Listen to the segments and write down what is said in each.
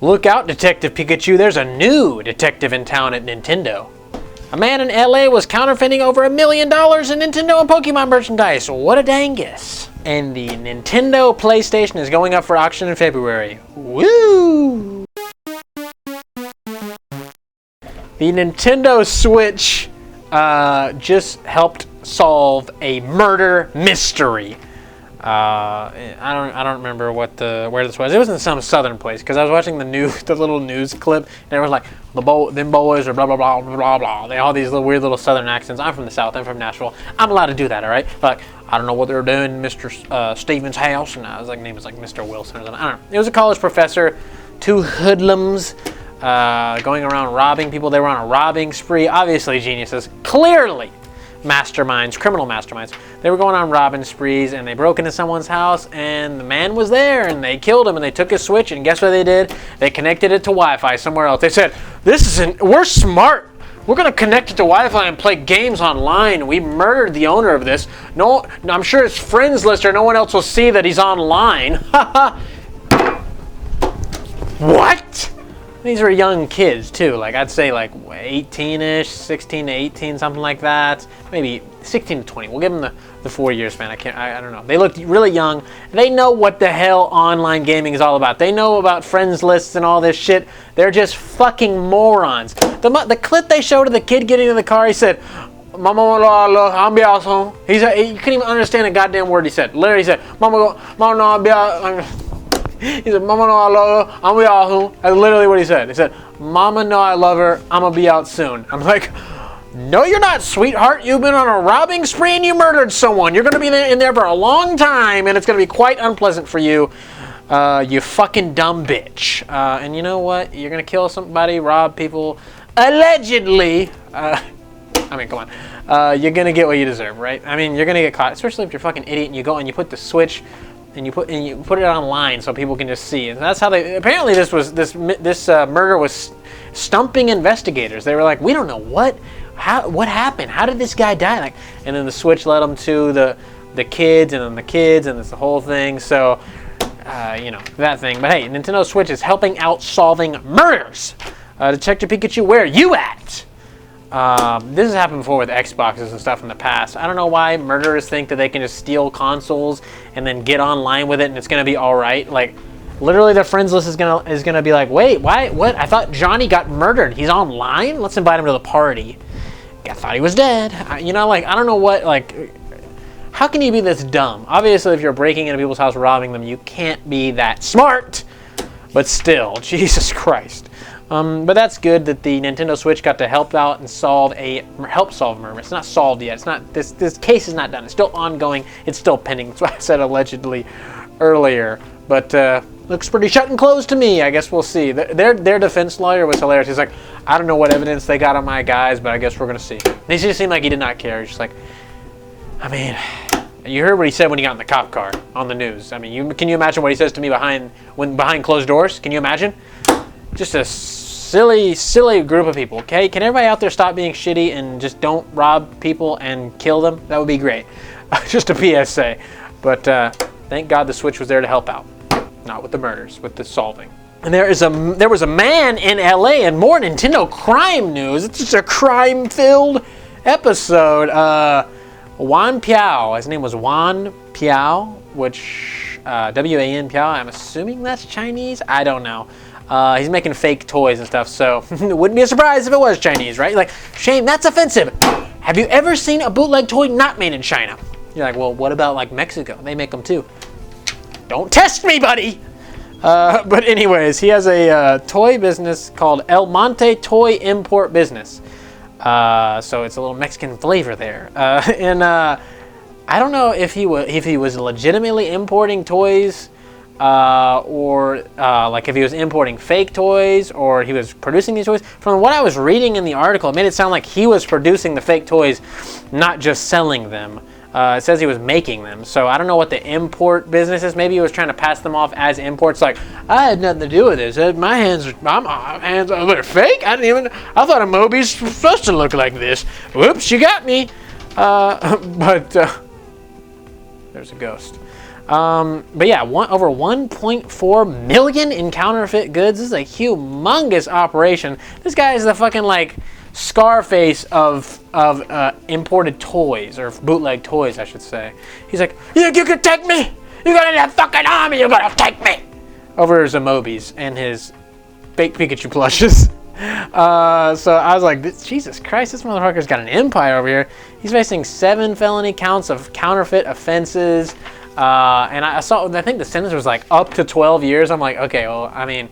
Look out, Detective Pikachu, there's a new detective in town at Nintendo. A man in LA was counterfeiting over $1 million in Nintendo and Pokemon merchandise. What a dangus. And the Nintendo PlayStation is going up for auction in February. Woo! The Nintendo Switch just helped solve a murder mystery. I don't remember where this was. It was in some southern place because I was watching the little news clip, and it was like them boys are blah blah blah blah blah. They all these little weird little southern accents. I'm from the South. I'm from Nashville. I'm allowed to do that, all right? But like, I don't know what they were doing in Mr. Stevens' house, and I was like, name was like Mr. Wilson or something. I don't know. It was a college professor, two hoodlums going around robbing people. They were on a robbing spree. Obviously geniuses. Clearly masterminds, criminal masterminds. They were going on robbing sprees, and they broke into someone's house, and the man was there, and they killed him, and they took his Switch, and guess what they did? They connected it to Wi-Fi somewhere else. They said, we're smart. We're going to connect it to Wi-Fi and play games online. We murdered the owner of this. No, I'm sure his friends list or no one else will see that he's online. What? These are young kids too, like I'd say like 18-ish, 16 to 18, something like that. Maybe 16 to 20. We'll give them the 4 year span. I don't know. They look really young. They know what the hell online gaming is all about. They know about friends lists and all this shit. They're just fucking morons. The clip they showed of the kid getting in the car, he said, Mama, I'll be out soon. He couldn't even understand a goddamn word he said. Literally he said, Mama, I'll be out. He said, Mama, no, I love her. I'm gonna be out soon. That's literally what he said. He said, Mama, no, I love her. I'm gonna be out soon. I'm like, no, you're not, sweetheart. You've been on a robbing spree and you murdered someone. You're gonna be in there for a long time, and it's gonna be quite unpleasant for you. You fucking dumb bitch. And you know what? You're gonna kill somebody, rob people, allegedly. I mean, come on. You're gonna get what you deserve, right? I mean, you're gonna get caught, especially if you're a fucking idiot and you go and you put the Switch. And you put it online so people can just see. And that's how they. Apparently, this murder was stumping investigators. They were like, we don't know what happened. How did this guy die? Like, and then the Switch led them to the kids, and then the kids, and it's the whole thing. So, you know, that thing. But hey, Nintendo Switch is helping out solving murders. Detective Pikachu, where are you at? This has happened before with Xboxes and stuff in the past. I don't know why murderers think that they can just steal consoles and then get online with it and it's gonna be all right. Like, literally, their friends list is gonna be like, wait, why? What? I thought Johnny got murdered. He's online. Let's invite him to the party. I thought he was dead. You know, like, I don't know what. Like, how can you be this dumb? Obviously, if you're breaking into people's house, robbing them, you can't be that smart. But still, Jesus Christ. But that's good that the Nintendo Switch got to help out and help solve murder. It's not solved yet. It's not this case is not done. It's still ongoing. It's still pending. That's why I said allegedly earlier. But looks pretty shut and closed to me. I guess we'll see. Their defense lawyer was hilarious. He's like, I don't know what evidence they got on my guys, but I guess we're gonna see. He just seemed like he did not care. He's just like, I mean, you heard what he said when he got in the cop car on the news. I mean, can you imagine what he says to me behind closed doors? Can you imagine? Just a silly group of people, okay? Can everybody out there stop being shitty and just don't rob people and kill them? That would be great. Just a PSA. But thank God the Switch was there to help out. Not with the murders, with the solving. And there was a man in LA, and more Nintendo crime news. It's just a crime-filled episode. Wan Piao. His name was Wan Piao, which W-A-N Piao. I'm assuming that's Chinese. I don't know. He's making fake toys and stuff, so it wouldn't be a surprise if it was Chinese, right? Like, shame, that's offensive. Have you ever seen a bootleg toy not made in China? You're like, well, what about like Mexico? They make them too. Don't test me, buddy. But anyways, he has a toy business called El Monte Toy Import Business. So it's a little Mexican flavor there. And I don't know if he was legitimately importing toys. Or like if he was importing fake toys or he was producing these toys. From what I was reading in the article, it made it sound like he was producing the fake toys, not just selling them. It says he was making them. So I don't know what the import business is. Maybe he was trying to pass them off as imports. Like, I had nothing to do with this. My hands they're fake? I thought a Moby's supposed to look like this. Whoops, you got me. But there's a ghost. But yeah, over 1.4 million in counterfeit goods. This is a humongous operation. This guy is the fucking like Scarface of imported toys, or bootleg toys, I should say. He's like, you can take me. You got that fucking army. You gotta take me. Over his Amobis and his fake Pikachu plushes. So I was like, Jesus Christ, this motherfucker's got an empire over here. He's facing 7 felony counts of counterfeit offenses. And I think the sentence was like up to 12 years. I'm like, okay, well, I mean,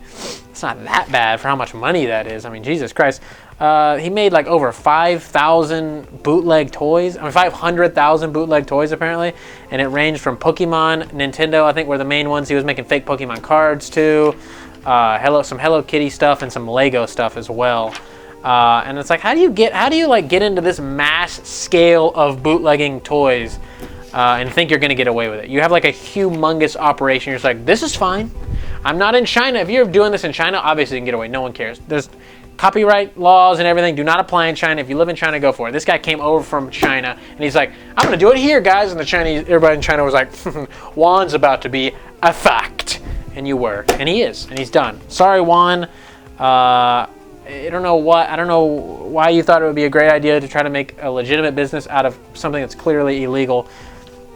it's not that bad for how much money that is. I mean, Jesus Christ. He made like over 5,000 bootleg toys. I mean, 500,000 bootleg toys apparently. And it ranged from Pokemon, Nintendo, I think were the main ones. He was making fake Pokemon cards too. Some Hello Kitty stuff and some Lego stuff as well. And it's like, how do you get into this mass scale of bootlegging toys? And think you're gonna get away with it. You have like a humongous operation. You're just like, this is fine. I'm not in China. If you're doing this in China, obviously you can get away. No one cares. There's copyright laws and everything do not apply in China. If you live in China, go for it. This guy came over from China and he's like, I'm gonna do it here, guys. And everybody in China was like, Juan's about to be a fact. And you were, and he is, and he's done. Sorry, Juan. I don't know why you thought it would be a great idea to try to make a legitimate business out of something that's clearly illegal.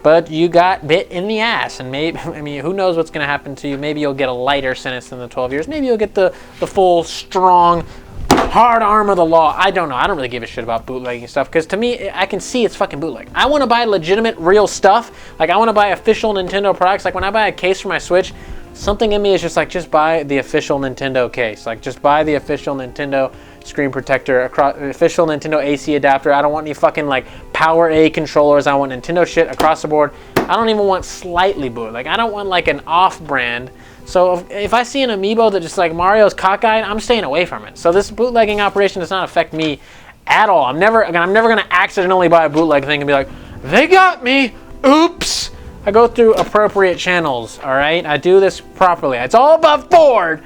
But you got bit in the ass, and maybe, I mean, who knows what's going to happen to you? Maybe you'll get a lighter sentence than the 12 years. Maybe you'll get the full, strong, hard arm of the law. I don't know. I don't really give a shit about bootlegging stuff, because to me, I can see it's fucking bootleg. I want to buy legitimate, real stuff. Like, I want to buy official Nintendo products. Like, when I buy a case for my Switch, something in me is just like, just buy the official Nintendo case. Like, just buy the official Nintendo screen protector, official Nintendo AC adapter. I don't want any fucking like Power A controllers. I want Nintendo shit across the board. I don't even want slightly bootleg. Like, I don't want like an off-brand. So if I see an amiibo that just like Mario's cockeyed, I'm staying away from it. So this bootlegging operation does not affect me at all. I'm never gonna accidentally buy a bootleg thing and be like, they got me. Oops. I go through appropriate channels. All right, I do this properly. It's all above board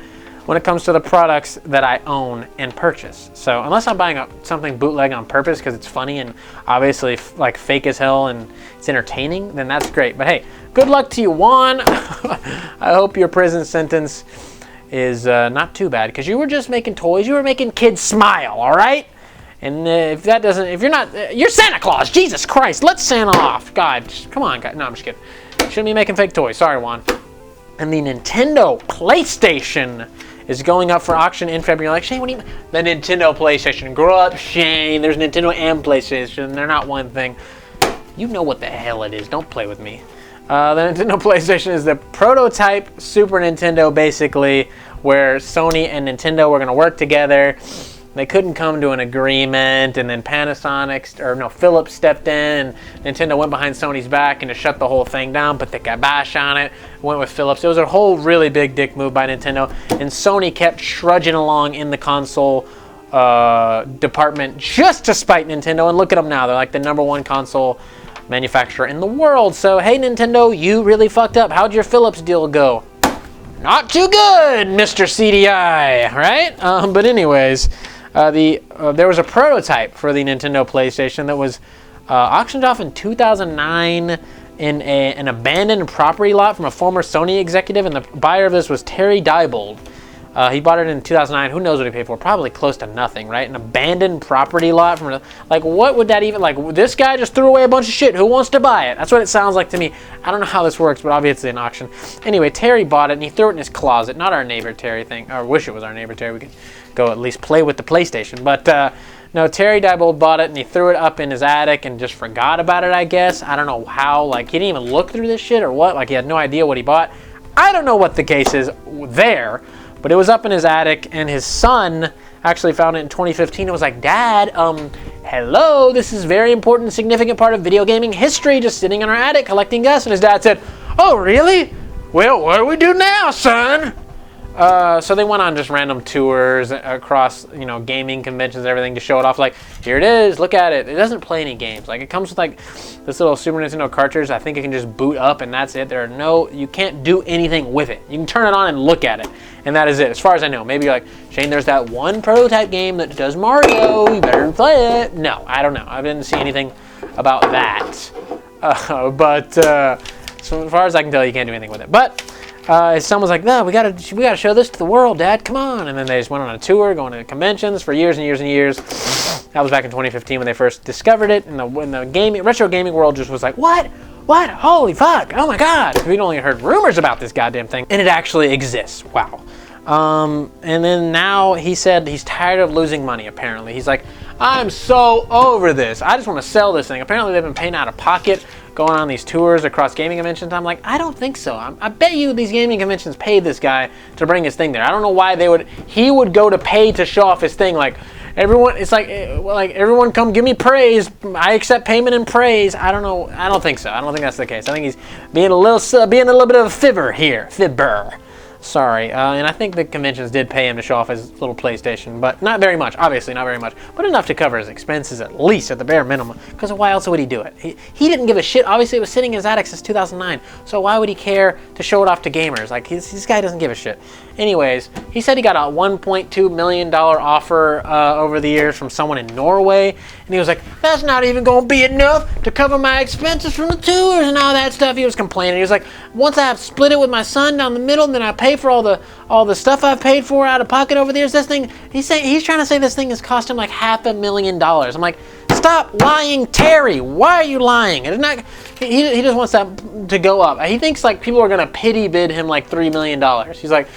when it comes to the products that I own and purchase. So unless I'm buying something bootleg on purpose because it's funny and obviously like fake as hell and it's entertaining, then that's great. But hey, good luck to you, Juan. I hope your prison sentence is not too bad, because you were just making toys. You were making kids smile, all right? And you're Santa Claus. Jesus Christ, let Santa off. God, come on, God. No, I'm just kidding. Shouldn't be making fake toys. Sorry, Juan. And the Nintendo PlayStation is going up for auction in February. You're like, Shane, what do you mean? The Nintendo PlayStation. Grow up, Shane. There's Nintendo and PlayStation. They're not one thing. You know what the hell it is. Don't play with me. The Nintendo PlayStation is the prototype Super Nintendo, basically, where Sony and Nintendo were going to work together. They couldn't come to an agreement, and then Philips stepped in, and Nintendo went behind Sony's back and to shut the whole thing down, put the kibosh on it, went with Philips. It was a whole really big dick move by Nintendo, and Sony kept trudging along in the console department just to spite Nintendo, and look at them now. They're like the #1 console manufacturer in the world. So, hey, Nintendo, you really fucked up. How'd your Philips deal go? Not too good, Mr. CDI, right? But anyways... there was a prototype for the Nintendo PlayStation that was auctioned off in 2009 in an abandoned property lot from a former Sony executive, and the buyer of this was Terry Diebold. He bought it in 2009. Who knows what he paid for? Probably close to nothing, right? An abandoned property lot from what would that even, like, this guy just threw away a bunch of shit. Who wants to buy it? That's what it sounds like to me. I don't know how this works, but obviously an auction. Anyway, Terry bought it and he threw it in his closet. Not our neighbor Terry thing. I wish it was our neighbor Terry. We could go at least play with the PlayStation. But no, Terry Diebold bought it and he threw it up in his attic and just forgot about it, I guess. I don't know how. Like, he didn't even look through this shit or what. Like, he had no idea what he bought. I don't know what the case is there. But it was up in his attic, and his son actually found it in 2015 and was like, Dad, hello, this is a very important, significant part of video gaming history, just sitting in our attic collecting dust. And his dad said, oh, really? Well, what do we do now, son? So they went on just random tours across, gaming conventions and everything to show it off. Like, here it is, look at it. It doesn't play any games. Like, it comes with like this little Super Nintendo cartridge. I think it can just boot up and that's it. You can't do anything with it. You can turn it on and look at it. And that is it, as far as I know. Maybe you're like, Shane, there's that one prototype game that does Mario. You better play it. No, I don't know. I didn't see anything about that. So as far as I can tell, you can't do anything with it. But his son was like, no, we gotta show this to the world, Dad. Come on. And then they just went on a tour, going to conventions for years and years and years. That was back in 2015 when they first discovered it. And the retro gaming world just was like, what? What? Holy fuck! Oh my god! We'd only heard rumors about this goddamn thing, and it actually exists. Wow. And then now he said he's tired of losing money. Apparently, he's like, I'm so over this. I just want to sell this thing. Apparently, they've been paying out of pocket, going on these tours across gaming conventions. I'm like, I don't think so. I bet you these gaming conventions paid this guy to bring his thing there. I don't know why he would go to pay to show off his thing. Like, everyone, it's like everyone come give me praise. I accept payment and praise. I don't know. I don't think so. I don't think that's the case. I think he's being a little bit of a fibber here. Fibber. Sorry. And I think the conventions did pay him to show off his little PlayStation, but not very much. Obviously, not very much, but enough to cover his expenses at least at the bare minimum. Because why else would he do it? He didn't give a shit. Obviously, it was sitting in his attic since 2009. So why would he care to show it off to gamers? Like this guy doesn't give a shit. Anyways, he said he got a $1.2 million offer over the years from someone in Norway. And he was like, that's not even going to be enough to cover my expenses from the tours and all that stuff. He was complaining. He was like, once I have split it with my son down the middle, and then I pay for all the stuff I've paid for out of pocket over the years, this thing, he's trying to say this thing has cost him like $500,000. I'm like, stop lying, Terry. Why are you lying? It's not, he just wants that to go up. He thinks like people are going to pity bid him like $3 million. He's like,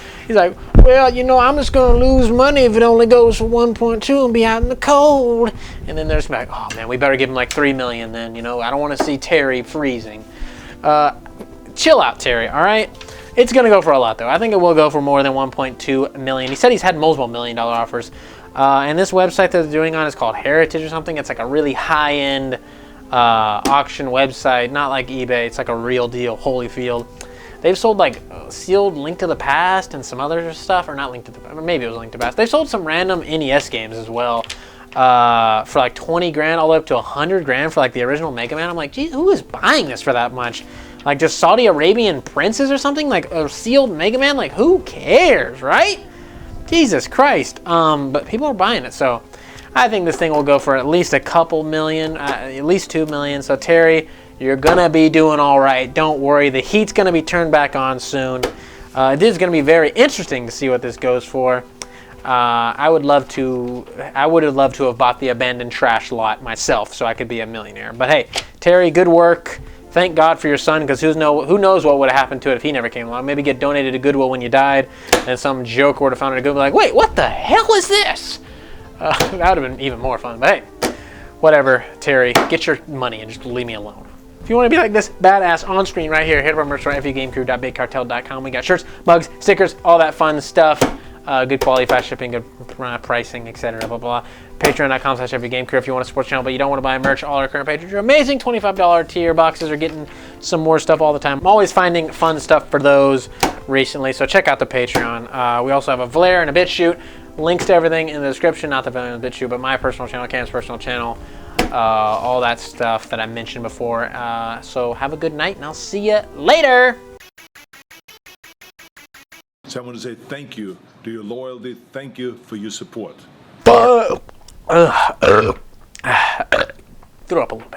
well, you know, I'm just going to lose money if it only goes for 1.2 and be out in the cold. And then they're just like, oh man, we better give him like $3 million then, you know, I don't want to see Terry freezing. Chill out, Terry, all right? It's going to go for a lot though. I think it will go for more than 1.2 million. He said he's had multiple $1 million offers. And this website that they're doing on is called Heritage or something. It's like a really high-end auction website, not like eBay. It's like a real deal, Holyfield. They've sold like sealed Link to the Past and some other stuff, or not Link to the Past, maybe it was Link to the Past. They've sold some random NES games as well for like 20 grand all the way up to 100 grand for like the original Mega Man. I'm like, geez, who is buying this for that much? Like just Saudi Arabian princes or something? Like a sealed Mega Man? Like who cares, right? Jesus Christ. But people are buying it, so I think this thing will go for at least a couple million, at least 2 million. So Terry, you're gonna be doing all right. Don't worry, the heat's gonna be turned back on soon. It is gonna be very interesting to see what this goes for. I would have loved to have bought the abandoned trash lot myself so I could be a millionaire. But hey, Terry, good work. Thank God for your son, because who knows what would have happened to it if he never came along. Maybe get donated to Goodwill when you died, and some joker would have found it at Goodwill like, wait, what the hell is this? That would have been even more fun. But hey, whatever, Terry, get your money and just leave me alone. If you want to be like this badass on screen right here, hit up our merch at fugamecrue.bigcartel.com. We got shirts, mugs, stickers, all that fun stuff. Good quality, fast shipping, good pricing, etc. Blah, blah, blah. Patreon.com/fugamecrue if you want to support the channel, but you don't want to buy merch. All our current patrons are amazing. $25 tier boxes are getting some more stuff all the time. I'm always finding fun stuff for those recently, so check out the Patreon. We also have a Vlare and a BitChute. Links to everything in the description, not the Vlare and the BitChute, but my personal channel, Cam's personal channel. All that stuff that I mentioned before. So have a good night, and I'll see you later. So I want to say thank you to your loyalty. Thank you for your support. Threw up a little bit.